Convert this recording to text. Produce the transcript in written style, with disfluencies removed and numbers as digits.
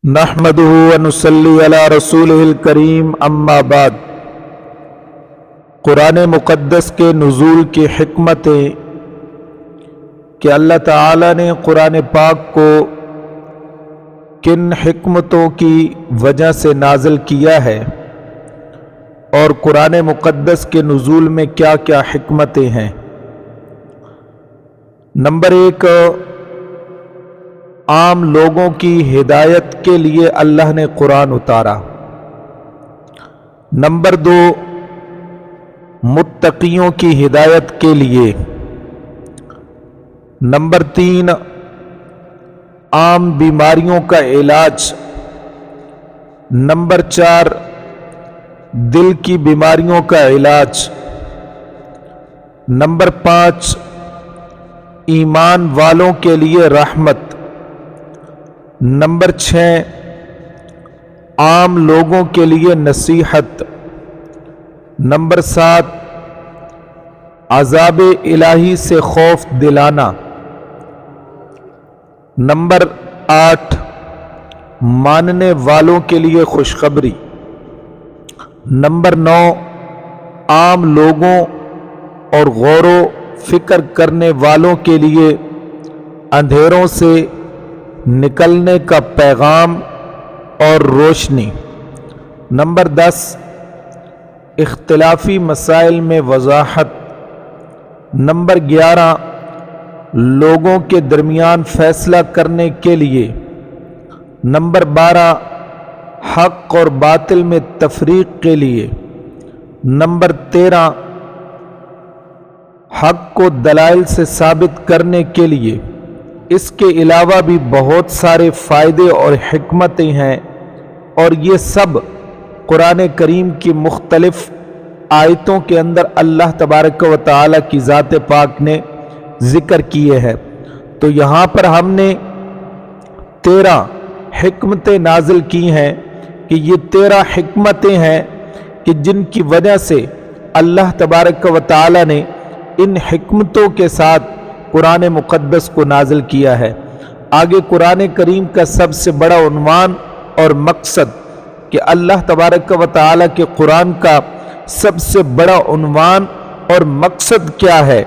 نحمدہ ونصلی علی رسولہ الکریم اما بعد۔ قرآن مقدس کے نزول کی حکمتیں کہ اللہ تعالی نے قرآن پاک کو کن حکمتوں کی وجہ سے نازل کیا ہے اور قرآن مقدس کے نزول میں کیا کیا حکمتیں ہیں۔ نمبر 1، عام لوگوں کی ہدایت کے لیے اللہ نے قرآن اتارا۔ نمبر 2، متقیوں کی ہدایت کے لیے۔ نمبر 3، عام بیماریوں کا علاج۔ نمبر 4، دل کی بیماریوں کا علاج۔ نمبر 5، ایمان والوں کے لیے رحمت۔ نمبر 6، عام لوگوں کے لیے نصیحت۔ نمبر 7، عذاب الہی سے خوف دلانا۔ نمبر 8، ماننے والوں کے لیے خوشخبری۔ نمبر 9، عام لوگوں اور غور و فکر کرنے والوں کے لیے اندھیروں سے نکلنے کا پیغام اور روشنی۔ نمبر 10، اختلافی مسائل میں وضاحت۔ نمبر 11، لوگوں کے درمیان فیصلہ کرنے کے لیے۔ نمبر 12، حق اور باطل میں تفریق کے لیے۔ نمبر 13، حق کو دلائل سے ثابت کرنے کے لیے۔ اس کے علاوہ بھی بہت سارے فائدے اور حکمتیں ہیں، اور یہ سب قرآن کریم کی مختلف آیتوں کے اندر اللہ تبارک و تعالی کی ذات پاک نے ذکر کیے ہیں۔ تو یہاں پر ہم نے 13 حکمتیں نازل کی ہیں کہ یہ 13 حکمتیں ہیں کہ جن کی وجہ سے اللہ تبارک و تعالی نے ان حکمتوں کے ساتھ قرآن مقدس کو نازل کیا ہے۔ آگے قرآن کریم کا سب سے بڑا عنوان اور مقصد کہ اللہ تبارک و تعالی کے قرآن کا سب سے بڑا عنوان اور مقصد کیا ہے،